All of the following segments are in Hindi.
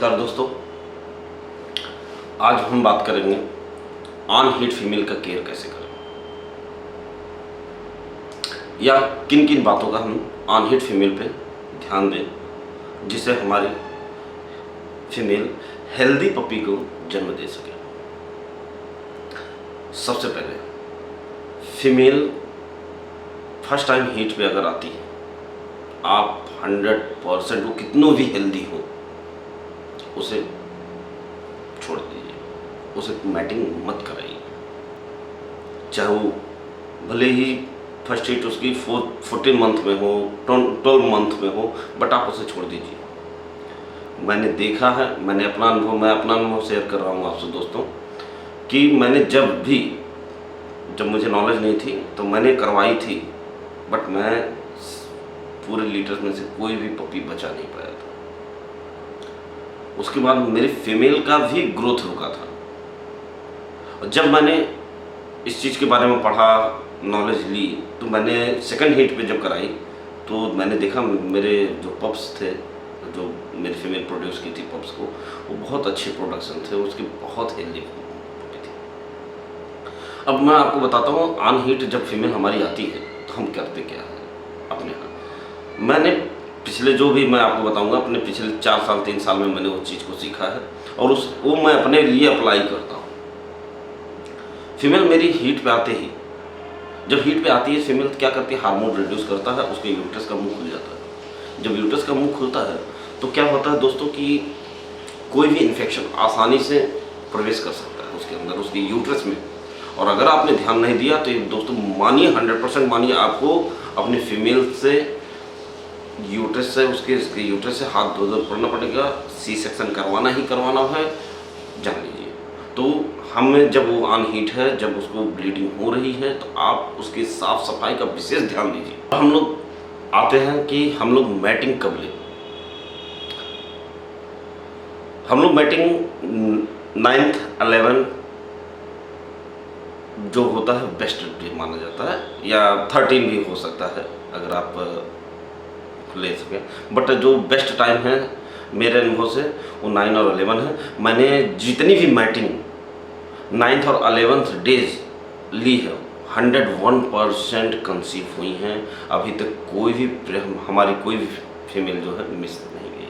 नमस्कार दोस्तों, आज हम बात करेंगे ऑन हीट फीमेल का केयर कैसे करें या किन किन बातों का हम ऑन हीट फीमेल पे ध्यान दें जिससे हमारी फीमेल हेल्दी पपी को जन्म दे सके। सबसे पहले फीमेल फर्स्ट टाइम हीट पे अगर आती है, आप 100% वो कितनों भी हेल्दी हो उसे छोड़ दीजिए, उसे मैटिंग मत कराइए। चाहे वो भले ही फर्स्ट हीट उसकी 14 मंथ में हो, 12 मंथ में हो, बट आप उसे छोड़ दीजिए। मैंने देखा है, मैं अपना अनुभव शेयर कर रहा हूँ आपसे दोस्तों, कि मैंने जब मुझे नॉलेज नहीं थी तो मैंने करवाई थी, बट मैं पूरे लीटर में से कोई भी पपी बचा नहीं पाया था। उसके बाद मेरी फीमेल का भी ग्रोथ रुका था। और जब मैंने इस चीज़ के बारे में पढ़ा, नॉलेज ली, तो मैंने सेकंड हीट पे जब कराई तो मैंने देखा मेरे जो पप्स थे, जो मेरी फीमेल प्रोड्यूस की थी पप्स को, वो बहुत अच्छे प्रोडक्शन थे, उसकी बहुत हेल्दी पपी थी। अब मैं आपको बताता हूँ ऑन हीट जब फीमेल हमारी आती है तो हम करते क्या है अपने यहाँ। मैंने पिछले जो भी मैं आपको बताऊंगा, अपने पिछले 4 साल 3 साल में मैंने उस चीज़ को सीखा है और वो मैं अपने लिए अप्लाई करता हूँ। फीमेल मेरी हीट पे आते ही, जब हीट पे आती है फीमेल क्या करती है, हार्मोन रिड्यूस करता है, उसके यूट्रस का मुंह खुल जाता है। जब यूट्रस का मुंह खुलता है तो क्या होता है दोस्तों कि कोई भी इन्फेक्शन आसानी से प्रवेश कर सकता है उसके अंदर, उसके यूट्रस में। और अगर आपने ध्यान नहीं दिया तो दोस्तों मानिए, 100% मानिए, आपको अपनी फीमेल से यूट्रस से उसके यूट्रस से हाथ धो पड़ना पड़ेगा। सी सेक्शन करवाना ही करवाना है, जान लीजिए। तो हमें जब वो ऑन हीट है, जब उसको ब्लीडिंग हो रही है, तो आप उसकी साफ सफाई का विशेष ध्यान दीजिए। हम लोग आते हैं कि हम लोग मैटिंग कब लें। हम लोग मैटिंग 9th 11 जो होता है बेस्ट डे माना जाता है, या 13 भी हो सकता है अगर आप ले सकें, बट जो बेस्ट टाइम है मेरे अनुभव से वो 9 और 11 है। मैंने जितनी भी मैटिंग 9th और 11th डेज ली है, 101% कंसीव हुई हैं। अभी तक हमारी कोई भी फीमेल जो है मिस नहीं गई।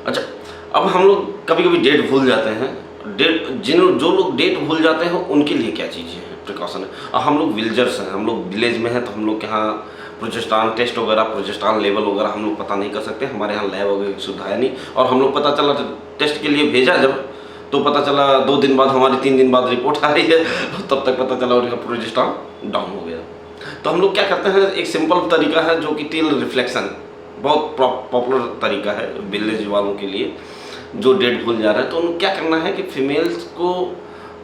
अच्छा, अब हम लोग कभी कभी डेट भूल जाते हैं। जो लोग डेट भूल जाते हैं उनके लिए क्या चीज़ें हैं, प्रिकॉशन है। हम लोग विलेजर्स हैं, हम लोग विलेज में हैं, तो हम लोग के यहाँ प्रोजेस्टेरॉन टेस्ट वगैरह, प्रोजेस्टेरॉन लेवल वगैरह हम लोग पता नहीं कर सकते। हमारे यहाँ लैब वगैरह की सुविधा है नहीं। और हम लोग पता चला टेस्ट के लिए भेजा जब, तो पता चला 2 दिन बाद, हमारी 3 दिन बाद रिपोर्ट आ रही है, तब तक पता चला उनका प्रोजेस्टेरॉन डाउन हो गया। तो हम लोग क्या करते हैं, एक सिंपल तरीका है जो कि टेल रिफ्लेक्शन, बहुत पॉपुलर तरीका है विलेज वालों के लिए जो डेट भूल जा रहा है। तो उनको क्या करना है कि फीमेल्स को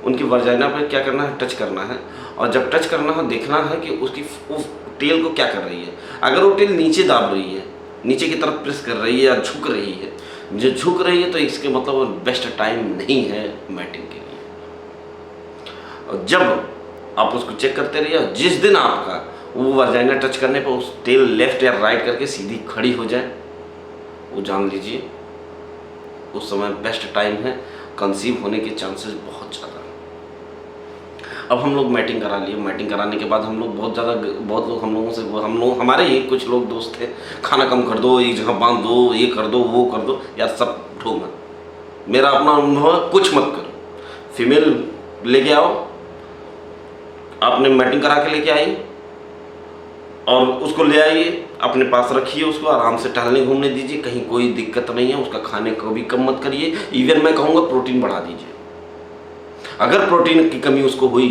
उनकी वर्जाइना पर क्या करना है, टच करना है। और जब टच करना है, देखना है कि उसकी टेल को क्या कर रही है। अगर वो टेल नीचे दाब रही है, नीचे की तरफ प्रेस कर रही है या झुक रही है, जो झुक रही है, तो इसके मतलब बेस्ट टाइम नहीं है मैटिंग के लिए। और जब आप उसको चेक करते रहिए, जिस दिन आपका वो वर्जाइना टच करने पर उस टेल लेफ्ट या राइट करके सीधी खड़ी हो जाए, वो जान लीजिए उस समय बेस्ट टाइम है। कंसीव होने के चांसेस बहुत ज़्यादा। अब हम लोग मैटिंग करा लिए, मैटिंग कराने के बाद हम लोग बहुत लोग हमारे ही कुछ लोग दोस्त थे, खाना कम कर दो, एक जगह बांध दो, ये कर दो, वो कर दो, यार सब ढो मत। मेरा अपना अनुभव है, कुछ मत करो। फीमेल लेके आओ, आपने मैटिंग करा के लेके आई और उसको ले आइए, अपने पास रखिए, उसको आराम से टहलने घूमने दीजिए, कहीं कोई दिक्कत नहीं है। उसका खाने को भी कम मत करिए, इवन मैं कहूँगा प्रोटीन बढ़ा दीजिए। अगर प्रोटीन की कमी उसको हुई,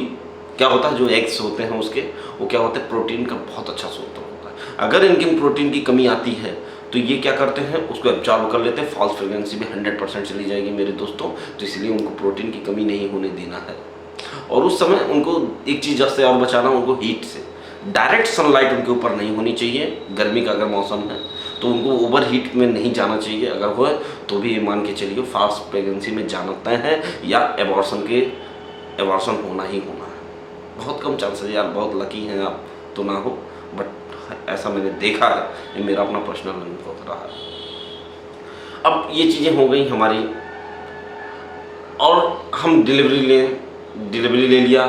क्या होता है, जो एग्स होते हैं उसके, वो क्या होता है, प्रोटीन का बहुत अच्छा स्रोत होता है। अगर इनकी प्रोटीन की कमी आती है तो ये क्या करते हैं, उसको एब्जॉर्ब कर लेते हैं। फॉल्स प्रेगनेंसी भी 100% चली जाएगी मेरे दोस्तों। तो इसलिए उनको प्रोटीन की कमी नहीं होने देना है। और उस समय उनको एक चीज़ से और बचाना, उनको हीट से, डायरेक्ट सनलाइट उनके ऊपर नहीं होनी चाहिए। गर्मी का अगर मौसम है तो उनको ओवर हीट में नहीं जाना चाहिए। अगर हो तो भी ये मान के चलिए फास्ट प्रेगनेंसी में जाना तय है, या एबॉर्शन होना ही होना है। बहुत कम चांसेस, यार बहुत लकी हैं आप तो ना हो, बट ऐसा मैंने देखा है, ये मेरा अपना पर्सनल अनुभव रहा है। अब ये चीज़ें हो गई हमारी, और हम डिलीवरी ले लिया।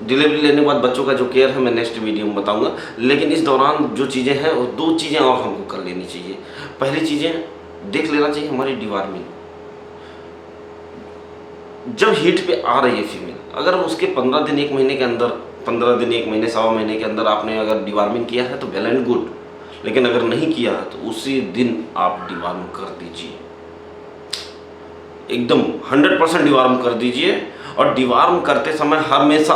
डिलीवरी लेने के बाद बच्चों का जो केयर है मैं नेक्स्ट वीडियो में बताऊंगा, लेकिन इस दौरान जो चीज़ें हैं वो 2 चीज़ें और हमको कर लेनी चाहिए। पहली चीज़ें देख लेना चाहिए हमारी डिवॉर्मिंग। जब हीट पे आ रही है फीमेल, अगर उसके 15 दिन 1 महीने के अंदर, 15 दिन 1 महीने 1.25 महीने के अंदर आपने अगर डिवॉर्मिंग किया है तो वेल एंड गुड, लेकिन अगर नहीं किया है तो उसी दिन आप डिवॉर्म कर दीजिए, एकदम 100% डिवॉर्म कर दीजिए। और डिवॉर्म करते समय हमेशा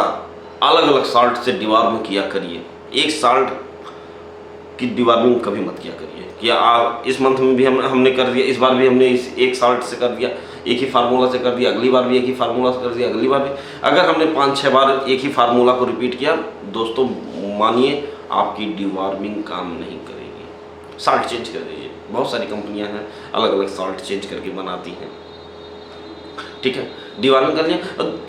अलग अलग साल्ट से डिवॉर्म किया करिए। एक साल्ट की डिवॉर्मिंग कभी मत किया करिए कि आप इस मंथ में भी हमने कर दिया, इस बार भी हमने इस एक साल्ट से कर दिया, एक ही फार्मूला से कर दिया, अगली बार भी एक ही फार्मूला से कर दिया, अगली बार भी। अगर हमने 5-6 बार एक ही फार्मूला को रिपीट किया, दोस्तों मानिए आपकी डिवॉर्मिंग काम नहीं करेगी। साल्ट चेंज कर दीजिए। बहुत सारी कंपनियां हैं अलग अलग साल्ट चेंज करके बनाती हैं, ठीक है। डिवॉर्मिंग कर लीजिए।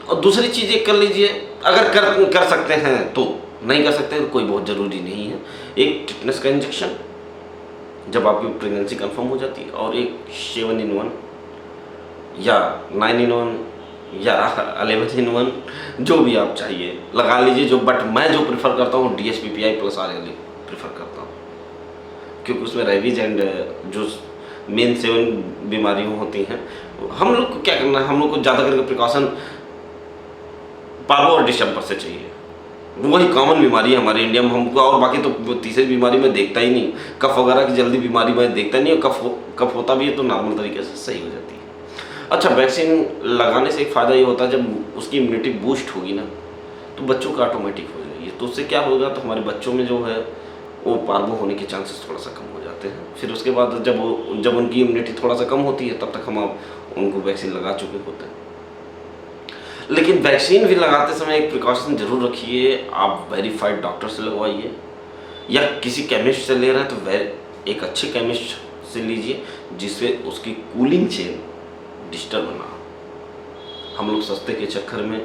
और दूसरी चीज़ एक कर लीजिए, अगर कर सकते हैं तो, नहीं कर सकते तो कोई बहुत ज़रूरी नहीं है। एक टिटनेस का इंजेक्शन जब आपकी प्रेगनेंसी कंफर्म हो जाती है, और एक 7 in 1 या 9 in 1 या 11 in 1, जो भी आप चाहिए लगा लीजिए। बट मैं जो प्रेफर करता हूँ DSPPI + RLA प्रेफर करता हूँ, क्योंकि उसमें रेबीज एंड जो मेन 7 बीमारियाँ होती हैं, हम लोग को क्या करना है, हम लोग को ज़्यादा करके प्रिकॉशन पार्वो और डिसम्बर से चाहिए। वही कॉमन बीमारी है हमारे इंडिया में हमको, और बाकी तो तीसरी बीमारी में देखता ही नहीं। कफ वगैरह की जल्दी बीमारी में देखता नहीं, और कफ होता भी है तो नॉर्मल तरीके से सही हो जाती है। अच्छा, वैक्सीन लगाने से एक फ़ायदा ये होता है, जब उसकी इम्यूनिटी बूस्ट होगी ना तो बच्चों का ऑटोमेटिक हो जाएगी। तो उससे क्या होगा, तो हमारे बच्चों में जो है वो पार्वो होने के चांसेस थोड़ा सा कम हो जाते हैं। फिर उसके बाद जब उनकी इम्यूनिटी थोड़ा सा कम होती है, तब तक हम उनको वैक्सीन लगा चुके होते हैं। लेकिन वैक्सीन भी लगाते समय एक प्रिकॉशन जरूर रखिए, आप वेरीफाइड डॉक्टर से लगवाइए, या किसी केमिस्ट से ले रहे हैं तो एक अच्छे केमिस्ट से लीजिए, जिससे उसकी कूलिंग चेन डिस्टर्ब ना हो। हम लोग सस्ते के चक्कर में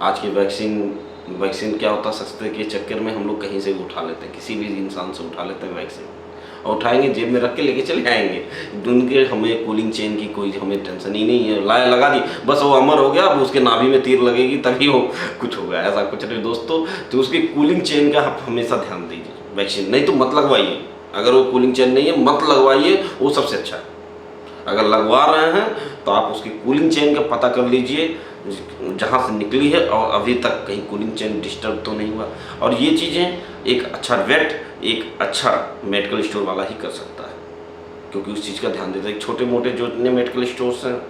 आज की वैक्सीन क्या होता है, सस्ते के चक्कर में हम लोग कहीं से भी उठा लेते हैं, किसी भी इंसान से उठा लेते हैं वैक्सीन, और उठाएंगे जेब में रख के लेके चले आएंगे। उनके हमें कूलिंग चेन की कोई हमें टेंशन ही नहीं है, लगा दी बस, वो अमर हो गया, अब उसके नाभि में तीर लगेगी तभी वो कुछ होगा, ऐसा कुछ नहीं दोस्तों। तो उसकी कूलिंग चेन का आप हमेशा ध्यान दीजिए। वैक्सीन नहीं तो मत लगवाइए, अगर वो कूलिंग चेन नहीं है मत लगवाइए, वो सबसे अच्छा है। अगर लगवा रहे हैं तो आप उसकी कूलिंग चेन का पता कर लीजिए, जहाँ से निकली है और अभी तक कहीं कूलिंग चेन डिस्टर्ब तो नहीं हुआ। और ये चीज़ें एक अच्छा वेट, एक अच्छा मेडिकल स्टोर वाला ही कर सकता है, क्योंकि उस चीज़ का ध्यान देता है। छोटे मोटे जो इतने मेडिकल स्टोर्स हैं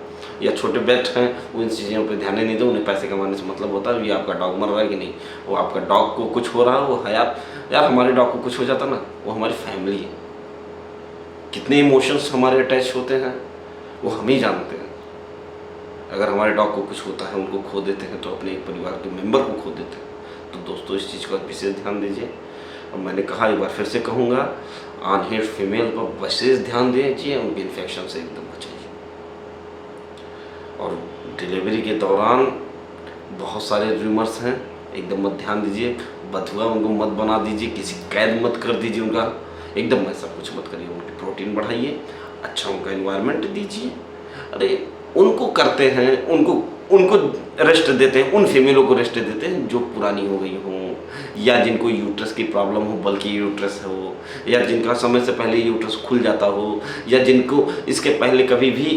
या छोटे वेट हैं, वो इन चीज़ों पर ध्यान नहीं देते, उन्हें पैसे कमाने से मतलब होता है। ये आपका डॉग मर रहा है कि नहीं, वो आपका डॉग को कुछ हो रहा है, वो है यार हमारे डॉग को कुछ हो जाता ना, वो हमारी फैमिली है। कितने इमोशंस हमारे अटैच होते हैं वो हम ही जानते हैं। अगर हमारे डॉग को कुछ होता है, उनको खो देते हैं, तो अपने एक परिवार के मेंबर को खो देते हैं। तो दोस्तों इस चीज़ का विशेष ध्यान दीजिए। और मैंने कहा, एक बार फिर से कहूँगा, अनहिट फीमेल पर विशेष ध्यान दीजिए, उनके इन्फेक्शन से एकदम बचाइए। और डिलीवरी के दौरान बहुत सारे रूमर्स हैं, एकदम मत ध्यान दीजिए। बथुआ उनको मत बना दीजिए, किसी कैद मत कर दीजिए उनका, एकदम ऐसा कुछ मत करिए। उनकी प्रोटीन बढ़ाइए, अच्छा उनका एनवायरनमेंट दीजिए। अरे उनको करते हैं, उनको रेस्ट देते हैं, उन फीमेलों को रेस्ट देते हैं जो पुरानी हो गई हों, या जिनको यूट्रस की प्रॉब्लम हो, बल्कि यूट्रस हो, या जिनका समय से पहले यूट्रस खुल जाता हो, या जिनको इसके पहले कभी भी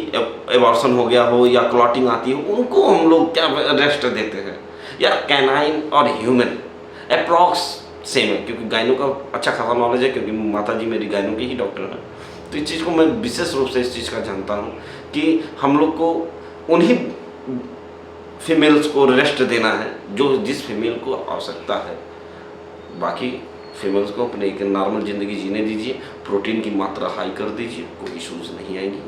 एबॉर्शन हो गया हो या क्लॉटिंग आती हो, उनको हम लोग क्या रेस्ट देते हैं। या कैनाइन और ह्यूमन अप्रॉक्स सेम है, क्योंकि गायनों का अच्छा खासा नॉलेज है, क्योंकि माता जी मेरी गायनों की ही डॉक्टर हैं। तो इस चीज़ को मैं विशेष रूप से इस चीज़ का जानता हूँ कि हम लोग को उन्हीं फीमेल्स को रेस्ट देना है जिस फीमेल को आवश्यकता है। बाकी फीमेल्स को अपने एक नॉर्मल ज़िंदगी जीने दीजिए, प्रोटीन की मात्रा हाई कर दीजिए, कोई इशूज़ नहीं आएंगी।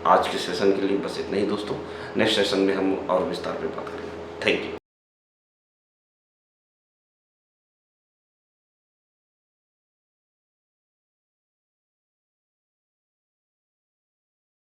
आज के सेशन के लिए बस इतना ही दोस्तों। नेक्स्ट सेशन में हम और विस्तार पे बात करेंगे। Thank you.